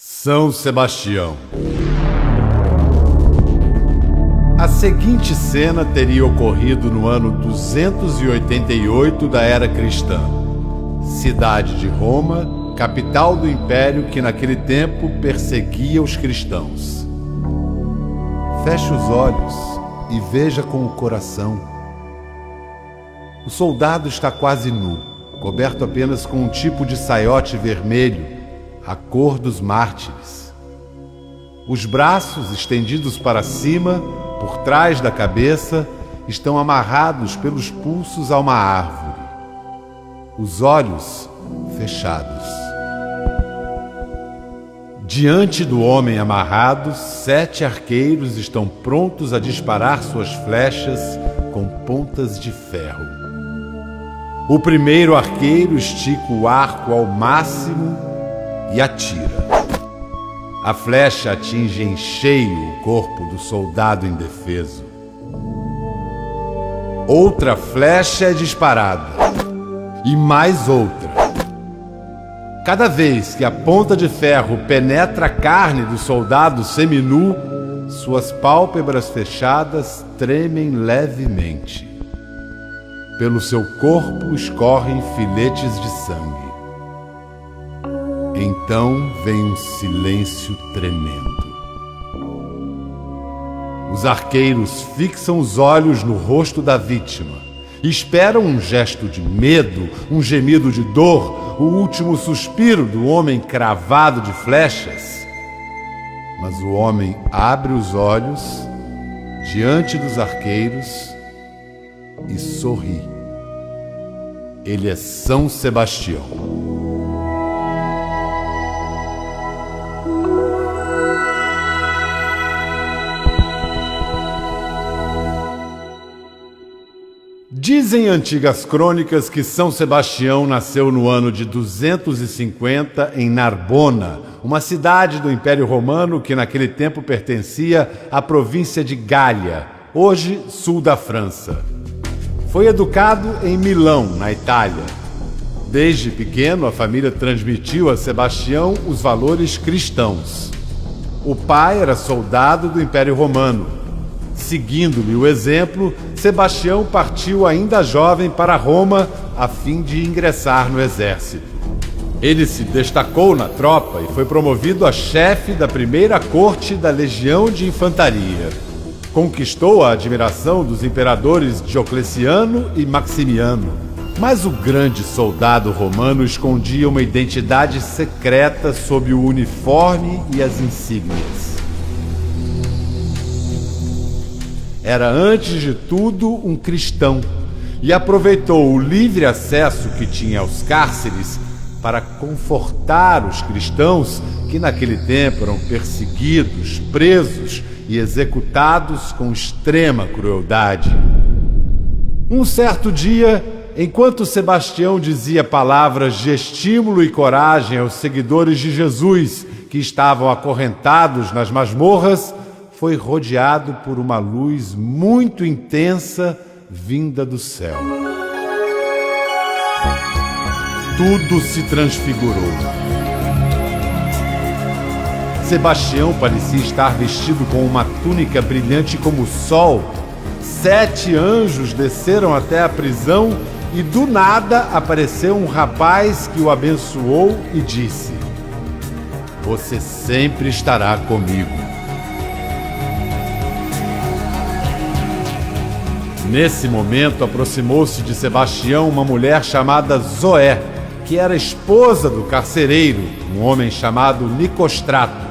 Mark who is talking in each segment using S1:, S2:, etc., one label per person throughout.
S1: São Sebastião. A seguinte cena teria ocorrido no ano 288 da era cristã. Cidade de Roma, capital do império que naquele tempo perseguia os cristãos. Feche os olhos e veja com o coração. O soldado está quase nu, coberto apenas com um tipo de saiote vermelho, a cor dos mártires. Os braços, estendidos para cima, por trás da cabeça, estão amarrados pelos pulsos a uma árvore. Os olhos fechados. Diante do homem amarrado, 7 arqueiros estão prontos a disparar suas flechas com pontas de ferro. O primeiro arqueiro estica o arco ao máximo e atira. A flecha atinge em cheio o corpo do soldado indefeso. Outra flecha é disparada. E mais outra. Cada vez que a ponta de ferro penetra a carne do soldado seminu, suas pálpebras fechadas tremem levemente. Pelo seu corpo escorrem filetes de sangue. Então vem um silêncio tremendo. Os arqueiros fixam os olhos no rosto da vítima. Esperam um gesto de medo, um gemido de dor, o último suspiro do homem cravado de flechas. Mas o homem abre os olhos diante dos arqueiros e sorri. Ele é São Sebastião. Dizem antigas crônicas que São Sebastião nasceu no ano de 250 em Narbona, uma cidade do Império Romano que naquele tempo pertencia à província de Gália, hoje sul da França. Foi educado em Milão, na Itália. Desde pequeno, a família transmitiu a Sebastião os valores cristãos. O pai era soldado do Império Romano. Seguindo-lhe o exemplo, Sebastião partiu ainda jovem para Roma a fim de ingressar no exército. Ele se destacou na tropa e foi promovido a chefe da primeira corte da Legião de Infantaria. Conquistou a admiração dos imperadores Diocleciano e Maximiano. Mas o grande soldado romano escondia uma identidade secreta sob o uniforme e as insígnias. Era, antes de tudo, um cristão e aproveitou o livre acesso que tinha aos cárceres para confortar os cristãos que naquele tempo eram perseguidos, presos e executados com extrema crueldade. Um certo dia, enquanto Sebastião dizia palavras de estímulo e coragem aos seguidores de Jesus que estavam acorrentados nas masmorras, foi rodeado por uma luz muito intensa vinda do céu. Tudo se transfigurou. Sebastião parecia estar vestido com uma túnica brilhante como o sol. 7 anjos desceram até a prisão e do nada apareceu um rapaz que o abençoou e disse: "Você sempre estará comigo." Nesse momento, aproximou-se de Sebastião uma mulher chamada Zoé, que era esposa do carcereiro, um homem chamado Nicostrato.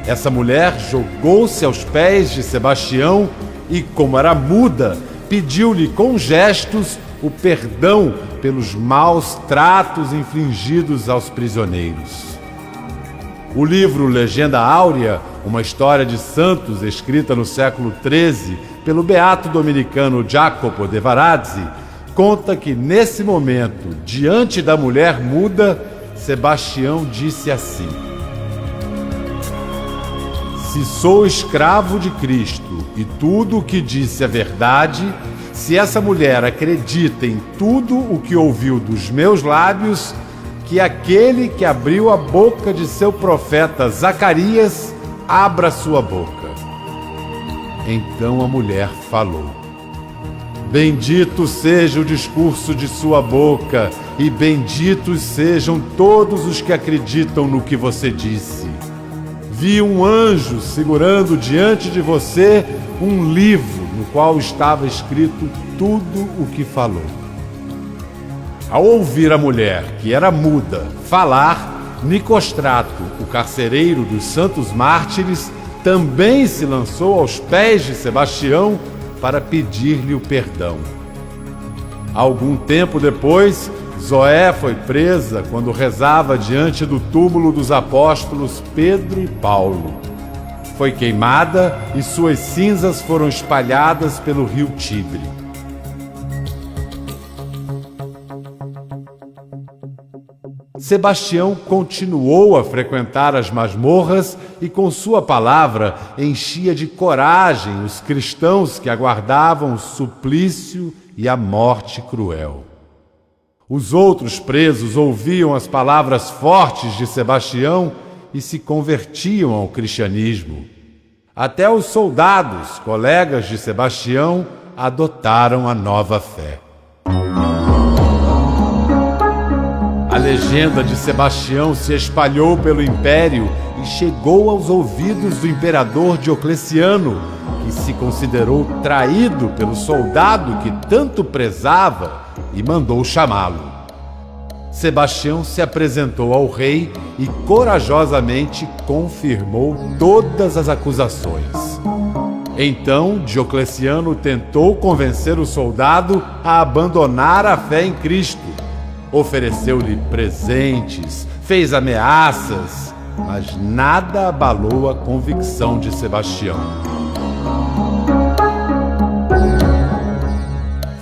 S1: Essa mulher jogou-se aos pés de Sebastião e, como era muda, pediu-lhe com gestos o perdão pelos maus tratos infligidos aos prisioneiros. O livro Legenda Áurea, uma história de santos escrita no século XIII pelo beato dominicano Jacopo de Varazzi, conta que nesse momento, diante da mulher muda, Sebastião disse assim: "Se sou escravo de Cristo e tudo o que disse é verdade, se essa mulher acredita em tudo o que ouviu dos meus lábios, que aquele que abriu a boca de seu profeta Zacarias abra sua boca. Então a mulher falou: Bendito seja o discurso de sua boca, e benditos sejam todos os que acreditam no que você disse. Vi um anjo segurando diante de você um livro no qual estava escrito tudo o que falou. Ao ouvir a mulher, que era muda, falar, Nicostrato, o carcereiro dos santos mártires, também se lançou aos pés de Sebastião para pedir-lhe o perdão. Algum tempo depois, Zoé foi presa quando rezava diante do túmulo dos apóstolos Pedro e Paulo. Foi queimada e suas cinzas foram espalhadas pelo rio Tibre. Sebastião continuou a frequentar as masmorras e, com sua palavra, enchia de coragem os cristãos que aguardavam o suplício e a morte cruel. Os outros presos ouviam as palavras fortes de Sebastião e se convertiam ao cristianismo. Até os soldados, colegas de Sebastião, adotaram a nova fé. A legenda de Sebastião se espalhou pelo império e chegou aos ouvidos do imperador Diocleciano, que se considerou traído pelo soldado que tanto prezava e mandou chamá-lo. Sebastião se apresentou ao rei e corajosamente confirmou todas as acusações. Então, Diocleciano tentou convencer o soldado a abandonar a fé em Cristo. Ofereceu-lhe presentes, fez ameaças, mas nada abalou a convicção de Sebastião.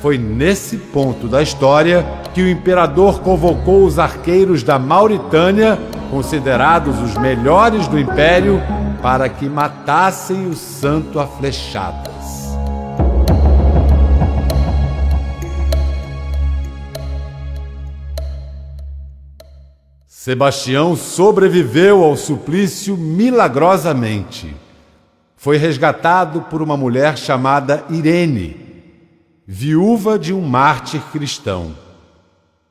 S1: Foi nesse ponto da história que o imperador convocou os arqueiros da Mauritânia, considerados os melhores do império, para que matassem o santo a flechadas. Sebastião sobreviveu ao suplício milagrosamente. Foi resgatado por uma mulher chamada Irene, viúva de um mártir cristão.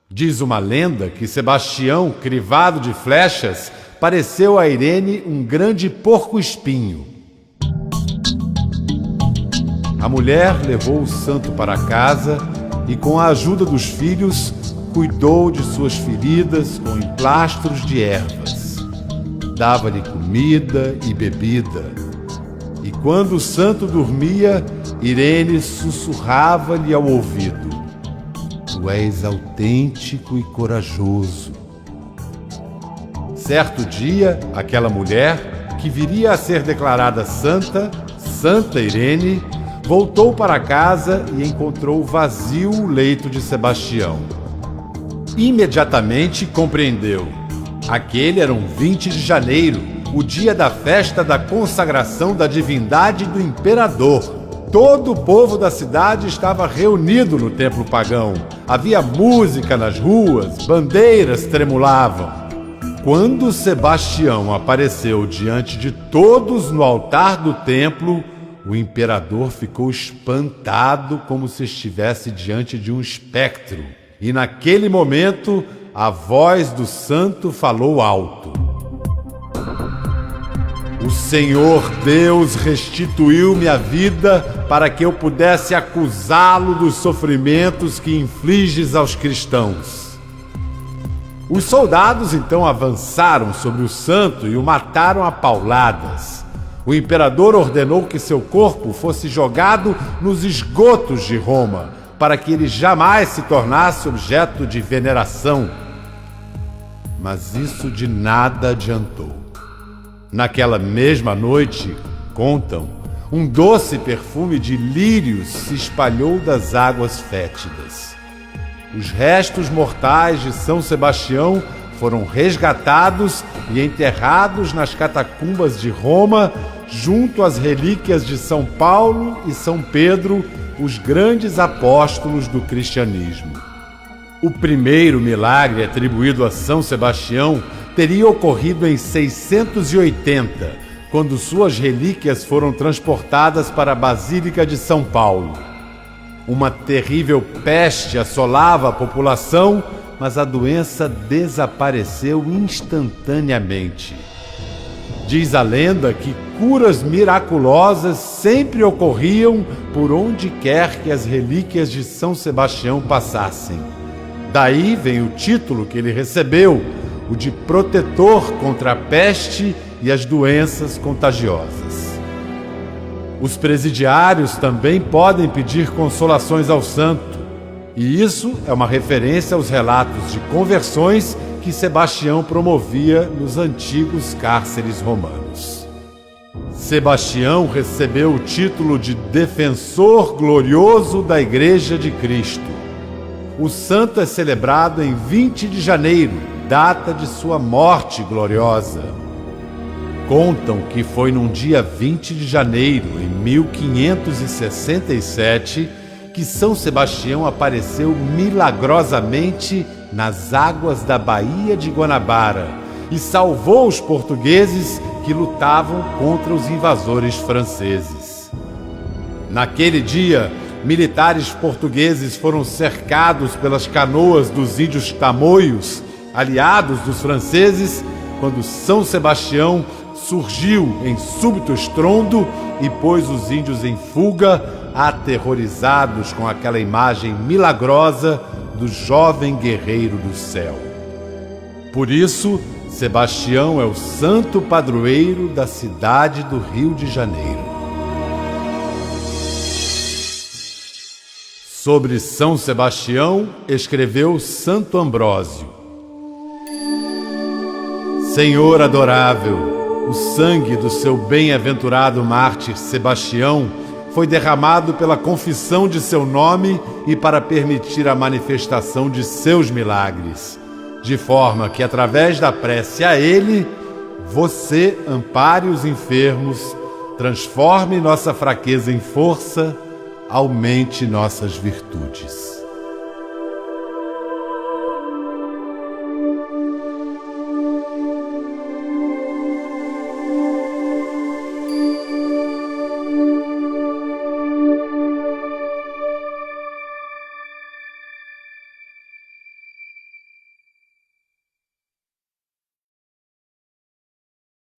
S1: Diz uma lenda que Sebastião, crivado de flechas, pareceu a Irene um grande porco-espinho. A mulher levou o santo para casa e, com a ajuda dos filhos, cuidou de suas feridas com emplastros de ervas. Dava-lhe comida e bebida. E quando o santo dormia, Irene sussurrava-lhe ao ouvido: Tu és autêntico e corajoso. Certo dia, aquela mulher, que viria a ser declarada santa, Santa Irene, voltou para casa e encontrou vazio o leito de Sebastião. Imediatamente compreendeu. Aquele era um 20 de janeiro, o dia da festa da consagração da divindade do imperador. Todo o povo da cidade estava reunido no templo pagão. Havia música nas ruas, bandeiras tremulavam. Quando Sebastião apareceu diante de todos no altar do templo, o imperador ficou espantado como se estivesse diante de um espectro. E naquele momento, a voz do santo falou alto: O Senhor Deus restituiu-me a vida para que eu pudesse acusá-lo dos sofrimentos que infliges aos cristãos. Os soldados então avançaram sobre o santo e o mataram a pauladas. O imperador ordenou que seu corpo fosse jogado nos esgotos de Roma, para que ele jamais se tornasse objeto de veneração. Mas isso de nada adiantou. Naquela mesma noite, contam, um doce perfume de lírios se espalhou das águas fétidas. Os restos mortais de São Sebastião foram resgatados e enterrados nas catacumbas de Roma, junto às relíquias de São Paulo e São Pedro, os grandes apóstolos do cristianismo. O primeiro milagre atribuído a São Sebastião teria ocorrido em 680, quando suas relíquias foram transportadas para a Basílica de São Paulo. Uma terrível peste assolava a população, mas a doença desapareceu instantaneamente. Diz a lenda que curas miraculosas sempre ocorriam por onde quer que as relíquias de São Sebastião passassem. Daí vem o título que ele recebeu, o de protetor contra a peste e as doenças contagiosas. Os presidiários também podem pedir consolações ao santo, e isso é uma referência aos relatos de conversões que Sebastião promovia nos antigos cárceres romanos. Sebastião recebeu o título de defensor glorioso da Igreja de Cristo. O santo é celebrado em 20 de janeiro, data de sua morte gloriosa. Contam que foi num dia 20 de janeiro, em 1567, que São Sebastião apareceu milagrosamente nas águas da Baía de Guanabara e salvou os portugueses que lutavam contra os invasores franceses. Naquele dia, militares portugueses foram cercados pelas canoas dos índios tamoios, aliados dos franceses, quando São Sebastião surgiu em súbito estrondo e pôs os índios em fuga, aterrorizados com aquela imagem milagrosa do jovem guerreiro do céu. Por isso, Sebastião é o santo padroeiro da cidade do Rio de Janeiro. Sobre São Sebastião, escreveu Santo Ambrósio: Senhor adorável, o sangue do seu bem-aventurado mártir Sebastião foi derramado pela confissão de seu nome e para permitir a manifestação de seus milagres, de forma que, através da prece a ele, você ampare os enfermos, transforme nossa fraqueza em força, aumente nossas virtudes.